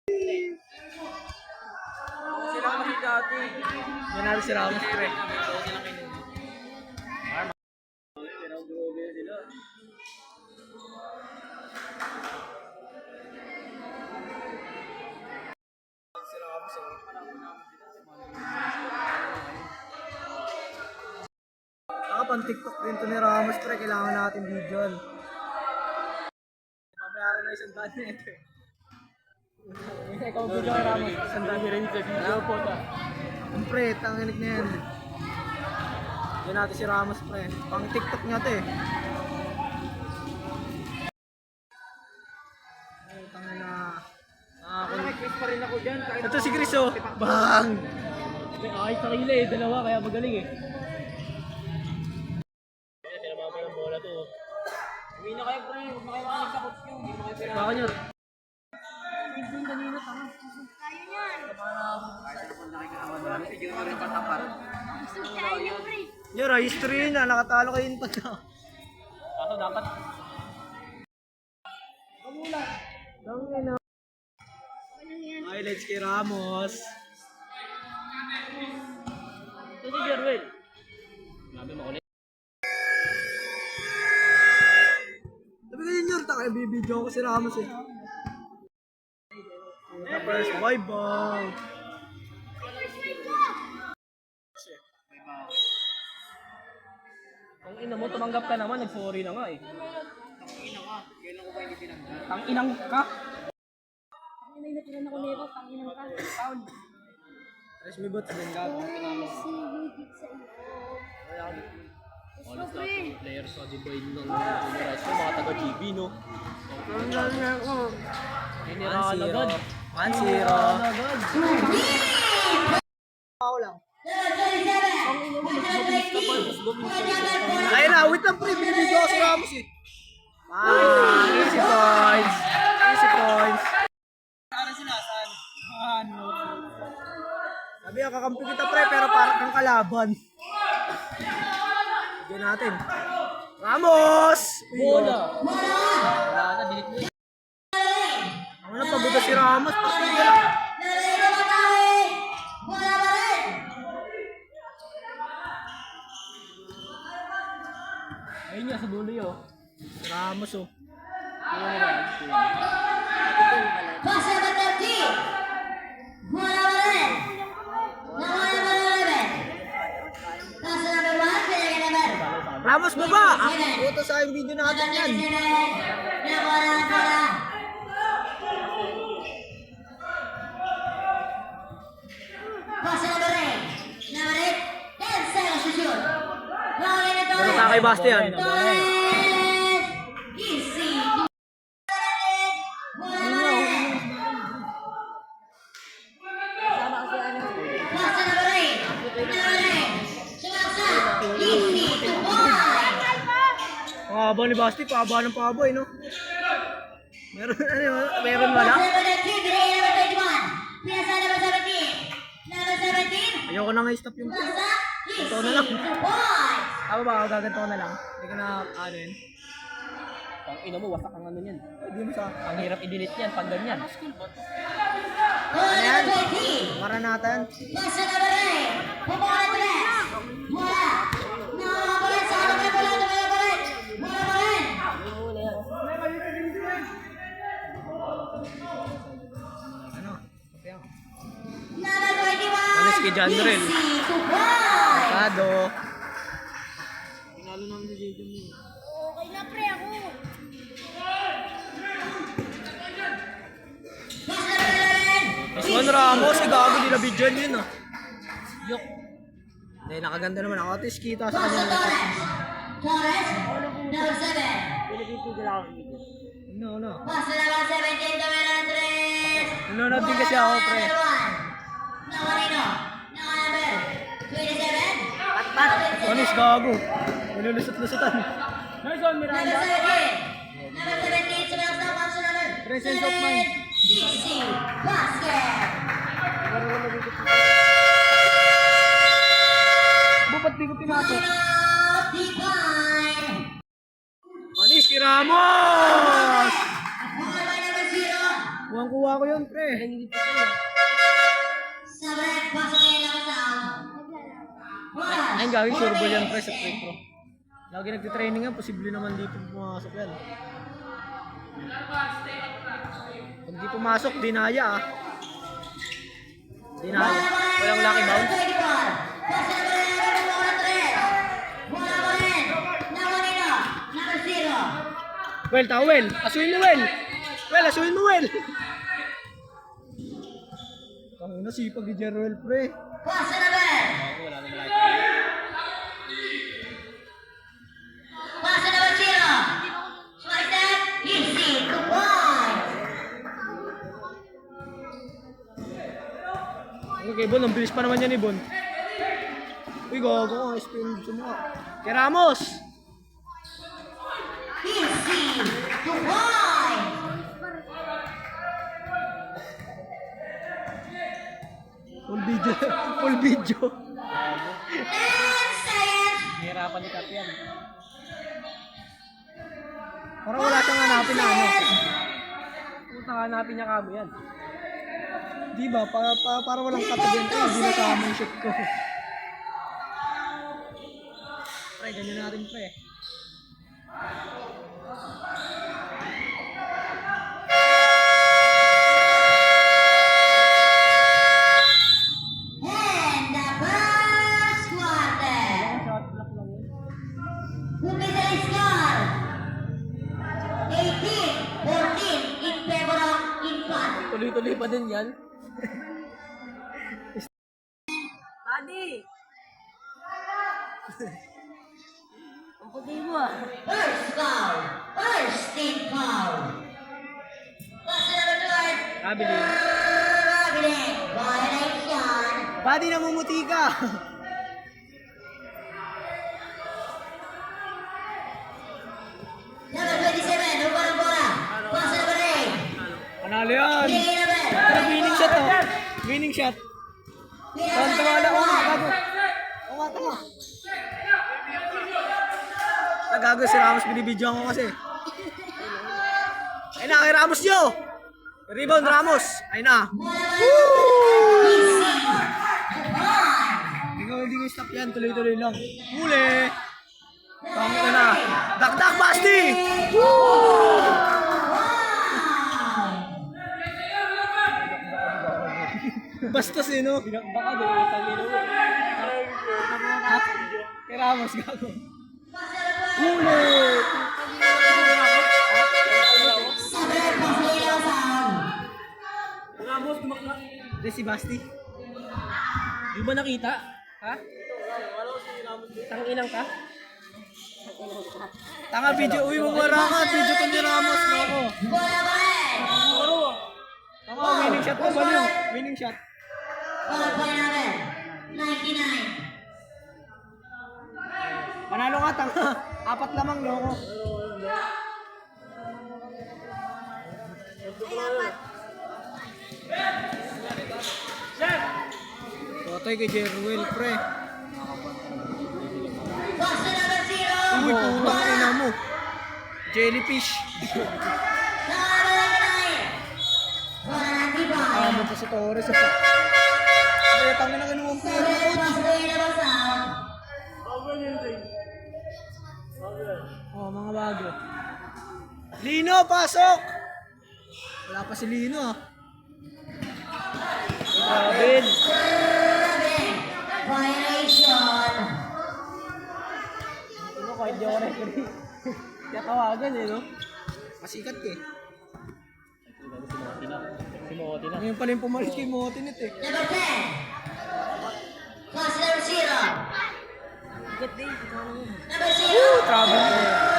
Sila kami dati. Manalo si Ramos, pre. Pang TikTok din to ni Ramos, pre. Kailangan natin video. Pabayaran na isang daan na ito. Ikaw video kay Ramos. Isang daan rin sa video po ta. Pre, tanginig na yan. Yan natin si Ramos, pre. Pang TikTok niya to eh. Ay, tangin na. Chris pa rin ako dyan. Ito si Chris oh. Bang! Ay, sa kila eh. Dalawa kaya magaling eh. Uwi na kayo, pre. Huwag na kayo makanig sa coach nyo. Hindi mo kayo pinaka. Baka nyo. Hindi kanina, tanga. Kaya yan. Sige na rin patapat. Kaya yan, pre. Yun, history yun na. Nakatalo kayo yung pagka. Kaso dapat. Tangin na. Highlights kay Ramos. Ito si Jerwell. Grabe makulit. Sabi ko yun yun, takay bibidyo ko si Ramos eh. First boy ball. Ang ina mo, tumanggap ka naman. Nag-sorry na nga eh. Tang inang ka? Ang inay na tinan ako nito, tanginang ka. Foul. Tres mi bots din gago. Higit sa iyo. Honest na yung players sa divide ng Emirates ko, mga taga-GB, no? Hiniraan agad. 1-0. Ako lang. Ayun na, wait lang pre, binibidyo ko si Ramos eh. Easy points. Easy points. Sabi nga, kakampi kita pre, pero parang kang kalaban. Bigyan natin. Ramos! Bola! Wala na, delete mo yun. Ang na pabuda si Ramos. Pakinggan. Ayun niya, sa dulo yun. Si Ramos oh. Ramos baba! Puto sa yung video natin yan. Ano kay Bastian? Pahaba ni Basti, pahaba ng paboy, no? Meron, meron wala? Ayoko na nga i-stop yung ito na lang. Tama ba? Gaganto ko na lang. Hindi ko na ano yun. Ang ina mo, wasak ang ano yan. Hindi mo sa... Ang hirap i-delete yan, pag ganyan. Ano yan? Maranatan. Ano? Alis kay Janrel. Pasado. Pinalo namin si Jaden mo. Okay na, pre, ako. Juan Ramos, gago nila bidyan yun ah. Yok. Hindi, nakaganda naman ako. At least kita sa kanila. Pinipitigil ako ng video. No. Nanonood din kasi ako, pre. Anis, gago. Nalulusot-lusutan. Nelson Miranda. Presence of mind. Ba't di ko pinasok? Anis, kay Ramos! Kuha ko yun. yan, pre. Hindi pa sa'yo. Ayun, gagi, sure ball yan, pre, sa free throw. Lagi nagtitraining yan, posible naman di pumasok yan. Pag di pumasok, dinaya ah. Dinaya. Walang lucky bounce. Well, tawel. Asuin mo, Well. Well, asuin mo, Well. Tangina, sipag ni Jeruel, pre. Wala nang like. Okay, Bon, ang bilis pa naman yan ni Bon. Uy, gago ka, spin sa mukha. Kay Ramos! Full video. Full video. Hirapan ni Kat yan. Parang wala siyang hanapin na ano. Puta, hanapin niya kamo yan. Di ba? Para walang katagan ko. Hindi nasama yung shoot ko. Pre, ganyan natin, pre. Tuloy-tuloy pa din yan. Buddy! Ang puti mo ah. Kabili. Buddy, namumuti ka. Panalo yan. Pero winning shot oh. Winning shot. Tawala. Oo nga, gago. Oo nga, tama. Gago si Ramos, binibidyoan ko kasi. Ayun na, kay Ramos yo. Rebound Ramos. Ayun na. Hindi ko stop yan, tuloy-tuloy lang. Huli. Tama ko na. Dakdak Basti. Bastos eh, no? Baka doon, tangin mo. Kay Ramos, gago. Huli! Ramos, tumakla. Hindi si Basti. Di ba nakita? Ha? Tanginang ka? Tanga video. Uy, mawara ka. Video ko ni Ramos. Gago. Tanga, winning shot ko ba niyo? Winning shot. Panalo nga, tanga. Apat lamang, loko. Totoy kay Jeruel, pre. Uy, putang ina mo. Jellyfish. Mo pa sa Torres. Ay, tangin na kinuwang pera. Oh, mga bago. Lino, pasok! Wala pa si Lino ah. Robin. Ano kahit di ako referee. Kaya tawagan eh, no? Masikat ka eh. Si Mooti na. Ngayon pala yung pumalit kay Motinit eh. Bigat din. Ikaw na yun. Trouble eh.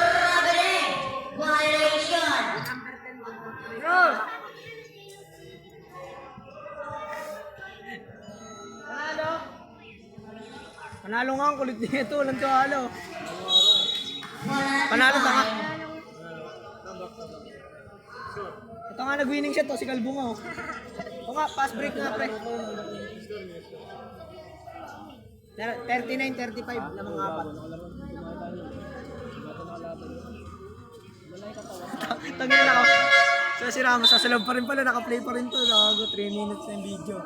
Panalo nga ang kulit nito. Walang tawalo. Panalo ka nga. Ito nga nag-winning shot to, si Calbungo. O nga, pass break nga pre. 39-35 lamang apat. Tangin na ako. So si Ramos, sa loob pa rin pala, naka-play pa rin to. Nakago 3 minutes na yung video.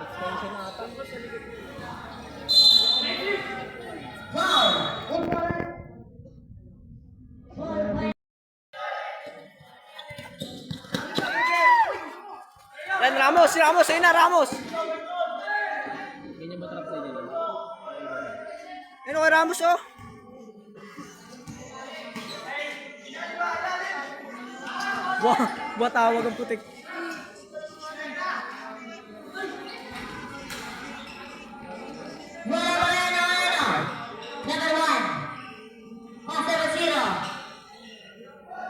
Extension na ata. Yan, Ramos, si Ramos, ayun na, Ramos. Ganyan ba trap sa'yo dyan? Ayun kay Ramos, oh. Tawag ang putik. Number 1. Passer 0.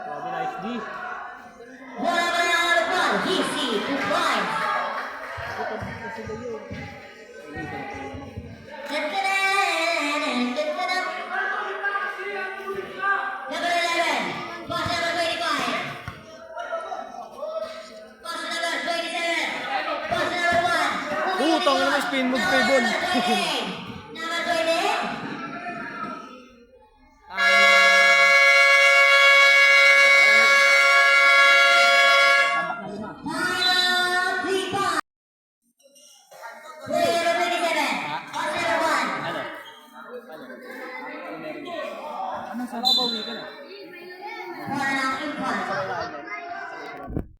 Grabe, nice D. Bola number 4. DC 2 points. Number 11. Pass number 25. Pass number 27. Pass number 1. Putang na naman, spin move kay Bon.